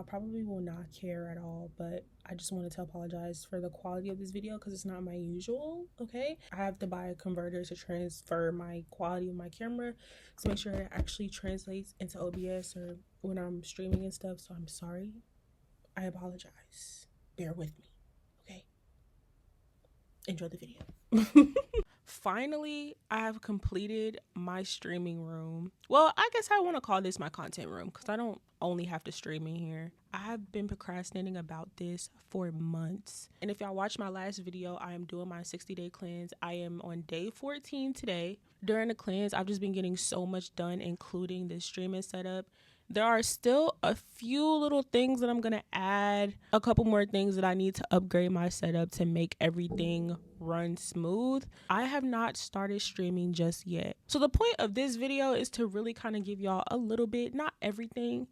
probably will not care at all, but I just wanted to apologize for the quality of this video because it's not my usual, okay? I have to buy a converter to transfer my quality of my camera to make sure it actually translates into OBS or when I'm streaming and stuff, so I'm sorry. I apologize. Bear with me, okay? Enjoy the video. Finally, I have completed my streaming room. Well, I guess I want to call this my content room because I don't only have to stream in here. I have been procrastinating about this for months. And if y'all watch my last video, I am doing my 60-day cleanse. I am on day 14 today. During the cleanse, I've just been getting so much done, including the streaming setup. There are still a few little things that I'm going to add, a couple more things that I need to upgrade my setup to make everything run smooth. I have not started streaming just yet. So the point of this video is to really kind of give y'all a little bit, not everything,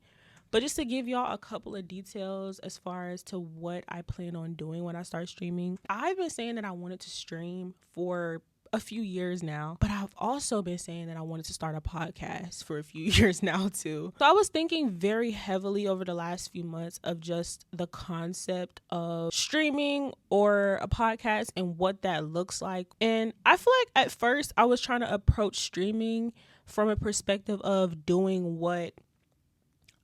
but just to give y'all a couple of details as far as to what I plan on doing when I start streaming. I've been saying that I wanted to stream for a few years now, but I've also been saying that I wanted to start a podcast for a few years now too. So I was thinking very heavily over the last few months of just the concept of streaming or a podcast and what that looks like. And I feel like at first I was trying to approach streaming from a perspective of doing what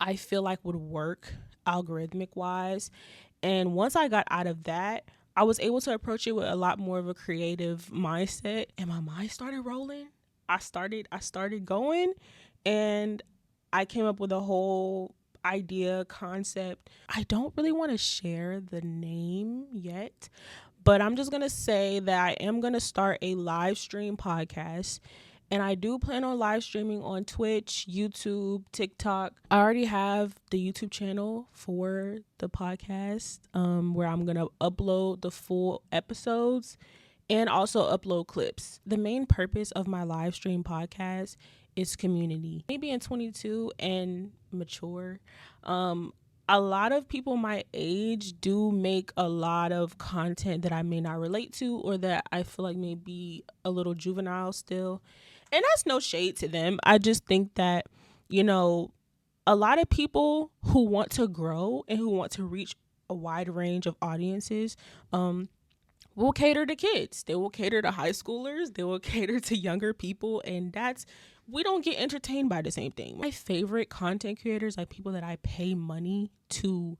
I feel like would work algorithmic wise. And once I got out of that, I was able to approach it with a lot more of a creative mindset, and my mind started rolling. I started going, and I came up with a whole idea, concept. I don't really want to share the name yet, but I'm just going to say that I am going to start a live stream podcast. And I do plan on live streaming on Twitch, YouTube, TikTok. I already have the YouTube channel for the podcast where I'm going to upload the full episodes and also upload clips. The main purpose of my live stream podcast is community. Maybe in 22 and mature, a lot of people my age do make a lot of content that I may not relate to or that I feel like may be a little juvenile still. And that's no shade to them. I just think that, you know, a lot of people who want to grow and who want to reach a wide range of audiences will cater to kids. They will cater to high schoolers. They will cater to younger people. And we don't get entertained by the same thing. My favorite content creators, like people that I pay money to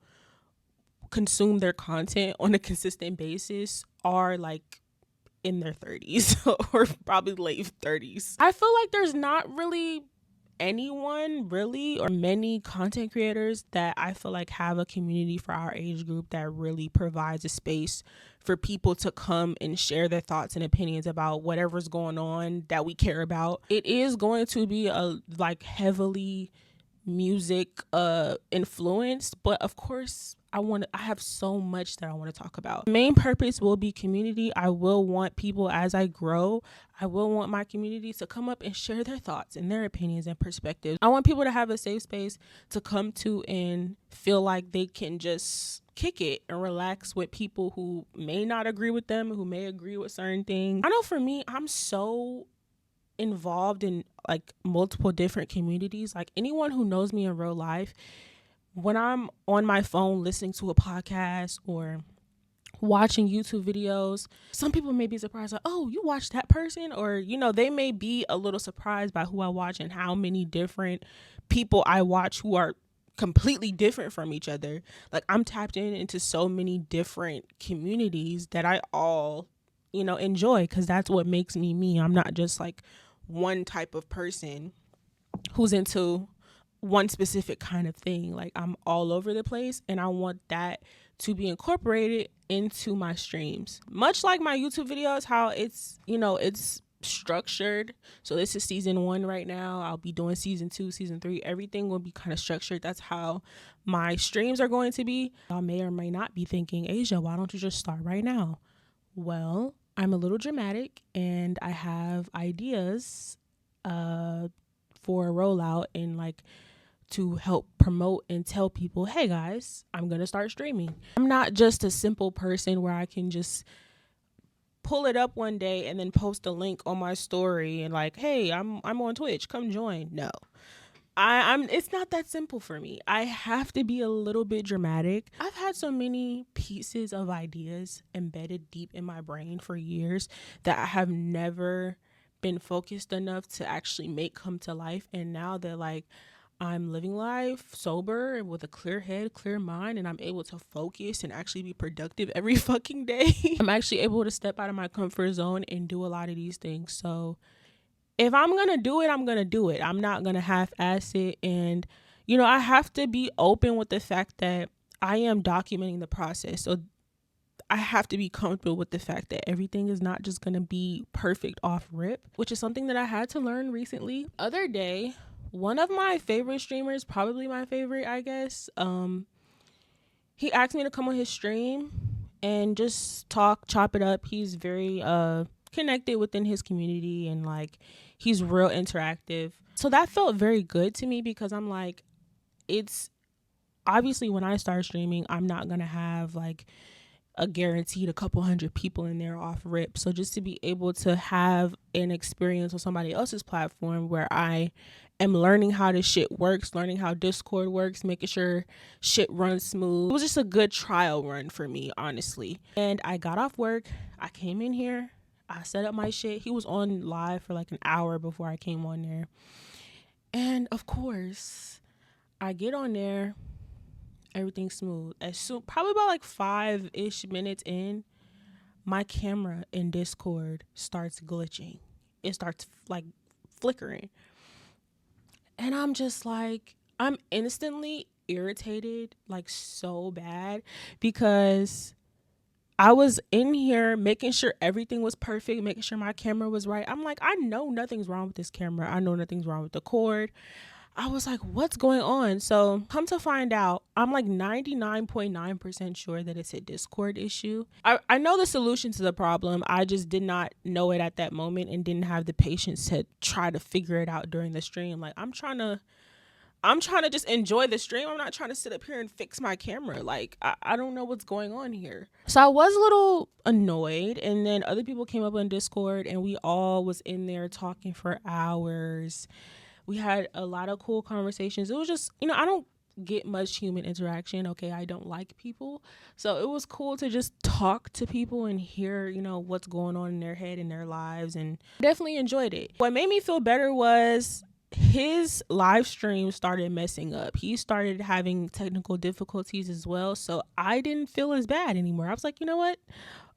consume their content on a consistent basis, are like in their 30s or probably late 30s. I feel like there's not really anyone really or many content creators that I feel like have a community for our age group that really provides a space for people to come and share their thoughts and opinions about whatever's going on that we care about. It is going to be a heavily music influenced, but of course I have so much that I want to talk about. The main purpose will be community. I will want people, as I grow, I will want my community to come up and share their thoughts and their opinions and perspectives. I want people to have a safe space to come to and feel like they can just kick it and relax with people who may not agree with them, who may agree with certain things. I know for me, I'm so involved in like multiple different communities. Like anyone who knows me in real life, when I'm on my phone listening to a podcast or watching YouTube videos, some people may be surprised, like, oh, you watch that person? Or, you know, they may be a little surprised by who I watch and how many different people I watch who are completely different from each other. Like I'm tapped into so many different communities that I all, you know, enjoy, because that's what makes me me. I'm not just like one type of person who's into one specific kind of thing. Like I'm all over the place, and I want that to be incorporated into my streams. Much like my YouTube videos, how it's, you know, it's structured. So this is season 1 right now. I'll be doing season 2, season 3. Everything will be kind of structured. That's how my streams are going to be. Y'all may or may not be thinking, Asia, why don't you just start right now? Well, I'm a little dramatic and I have ideas for a rollout and like to help promote and tell people, hey guys, I'm going to start streaming. I'm not just a simple person where I can just pull it up one day and then post a link on my story and like, hey, I'm on Twitch, come join. No, I'm it's not that simple for me. I have to be a little bit dramatic. I've had so many pieces of ideas embedded deep in my brain for years that I have never been focused enough to actually make come to life. And now that like I'm living life sober and with a clear head, clear mind, and I'm able to focus and actually be productive every fucking day, I'm actually able to step out of my comfort zone and do a lot of these things. So if I'm going to do it, I'm going to do it. I'm not going to half-ass it. And, you know, I have to be open with the fact that I am documenting the process. So I have to be comfortable with the fact that everything is not just going to be perfect off rip, which is something that I had to learn recently. Other day, one of my favorite streamers, probably my favorite, I guess, he asked me to come on his stream and just chop it up. He's very connected within his community and like he's real interactive. So that felt very good to me because I'm like, it's obviously when I start streaming, I'm not going to have like a guaranteed a couple hundred people in there off rip. So just to be able to have an experience on somebody else's platform where I am learning how this shit works, learning how Discord works, making sure shit runs smooth. It was just a good trial run for me, honestly. And I got off work. I came in here. I set up my shit. He was on live for like an hour before I came on there. And of course, I get on there. Everything's smooth. As soon, probably about like 5-ish minutes in, my camera in Discord starts glitching. It starts like flickering. And I'm just like, I'm instantly irritated, like so bad, because I was in here making sure everything was perfect, making sure my camera was right. I'm like, I know nothing's wrong with this camera. I know nothing's wrong with the cord. I was like, what's going on? So come to find out, I'm like 99.9% sure that it's a Discord issue. I know the solution to the problem. I just did not know it at that moment and didn't have the patience to try to figure it out during the stream. Like I'm trying to just enjoy the stream. I'm not trying to sit up here and fix my camera. Like I don't know what's going on here. So I was a little annoyed, and then other people came up on Discord and we all was in there talking for hours. We had a lot of cool conversations. It was just, you know, I don't get much human interaction. Okay, I don't like people. So it was cool to just talk to people and hear, you know, what's going on in their head and their lives, and definitely enjoyed it. What made me feel better was his live stream started messing up. He started having technical difficulties as well. So I didn't feel as bad anymore. I was like, you know what?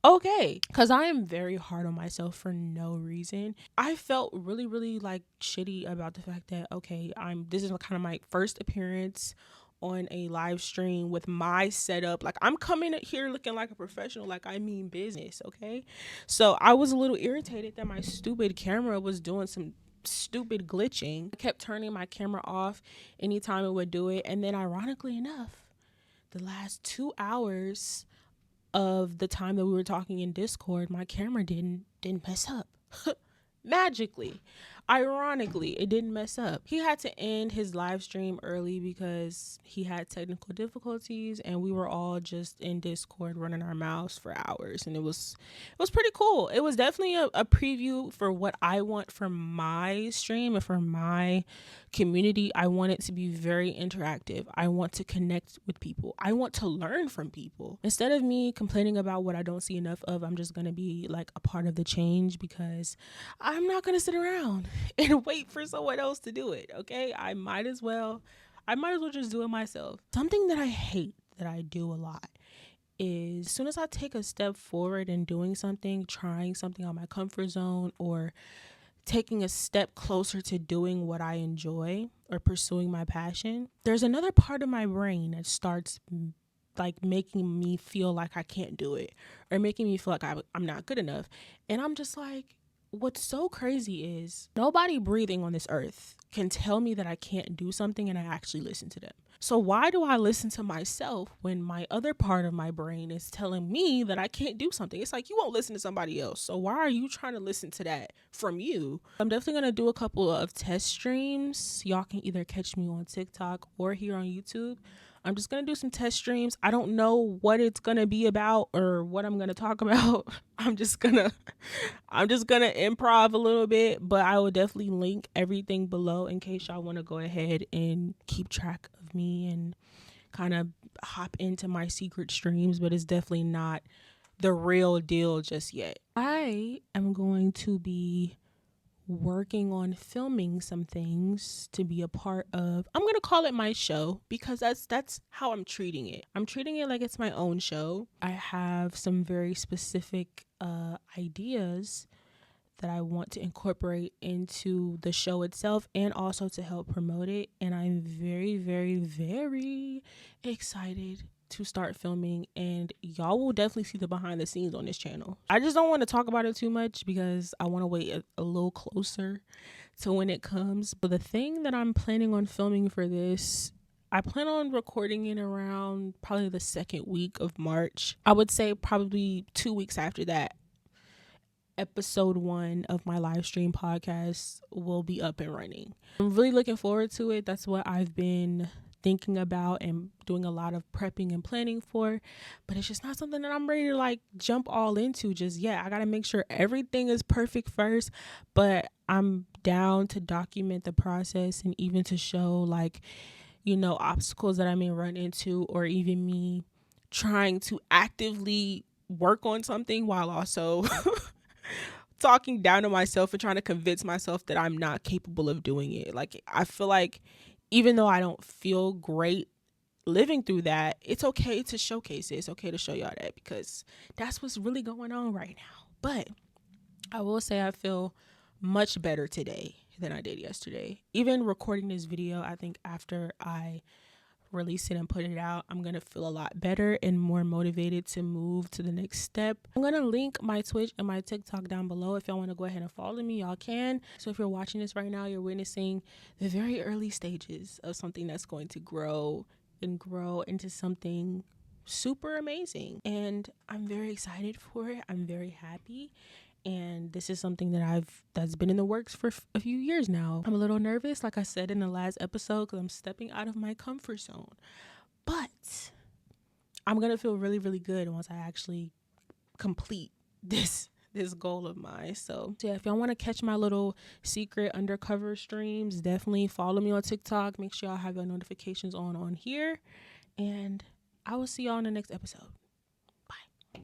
Okay, because I am very hard on myself for no reason. I felt really, really like shitty about the fact that, okay, this is kind of my first appearance on a live stream with my setup. Like I'm coming here looking like a professional, like I mean business. Okay, so I was a little irritated that my stupid camera was doing some stupid glitching. I kept turning my camera off anytime it would do it, and then ironically enough, the last 2 hours of the time that we were talking in Discord, my camera didn't mess up. Magically, ironically, it didn't mess up. He had to end his live stream early because he had technical difficulties, and we were all just in Discord running our mouths for hours, and it was pretty cool. It was definitely a preview for what I want for my stream and for my community. I want it to be very interactive. I want to connect with people. I want to learn from people. Instead of me complaining about what I don't see enough of, I'm just going to be like a part of the change, because I'm not going to sit around and wait for someone else to do it. Okay. I might as well just do it myself. Something that I hate that I do a lot is as soon as I take a step forward in doing something, trying something on my comfort zone, or taking a step closer to doing what I enjoy or pursuing my passion, there's another part of my brain that starts like making me feel like I can't do it, or making me feel like I'm not good enough. And I'm just like, what's so crazy is nobody breathing on this earth can tell me that I can't do something and I actually listen to them. So why do I listen to myself when my other part of my brain is telling me that I can't do something? It's like, you won't listen to somebody else, so why are you trying to listen to that from you? I'm definitely going to do a couple of test streams. Y'all can either catch me on TikTok or here on YouTube I'm just gonna do some test streams. I don't know what it's gonna be about or what I'm gonna talk about. I'm just gonna improv a little bit, but I will definitely link everything below in case y'all want to go ahead and keep track of me and kind of hop into my secret streams, but it's definitely not the real deal just yet. I am going to be working on filming some things to be a part of. I'm going to call it my show because that's how I'm treating it. I'm treating it like it's my own show. I have some very specific ideas that I want to incorporate into the show itself and also to help promote it. And I'm very, very, very excited to start filming, and y'all will definitely see the behind the scenes on this channel. I just don't want to talk about it too much because I want to wait a little closer to when it comes. But the thing that I'm planning on filming for this, I plan on recording it around probably the second week of March. I would say probably 2 weeks after that, episode 1 of my live stream podcast will be up and running. I'm really looking forward to it. That's what I've been thinking about and doing a lot of prepping and planning for, but it's just not something that I'm ready to like jump all into just yet. I gotta make sure everything is perfect first, but I'm down to document the process and even to show like, you know, obstacles that I may run into, or even me trying to actively work on something while also talking down to myself and trying to convince myself that I'm not capable of doing it. Like, I feel like even though I don't feel great living through that, it's okay to showcase it. It's okay to show y'all that because that's what's really going on right now. But I will say I feel much better today than I did yesterday. Even recording this video, I think after I release it and put it out, I'm gonna feel a lot better and more motivated to move to the next step. I'm gonna link my Twitch and my TikTok down below. If y'all want to go ahead and follow me, y'all can. So if you're watching this right now, you're witnessing the very early stages of something that's going to grow and grow into something super amazing, and I'm very excited for it. I'm very happy, and this is something that's been in the works for a few years now. I'm a little nervous, like I said in the last episode, because I'm stepping out of my comfort zone, but I'm gonna feel really, really good once I actually complete this goal of mine. So yeah, if y'all want to catch my little secret undercover streams, definitely follow me on TikTok. Make sure y'all have your notifications on here, and I will see y'all in the next episode.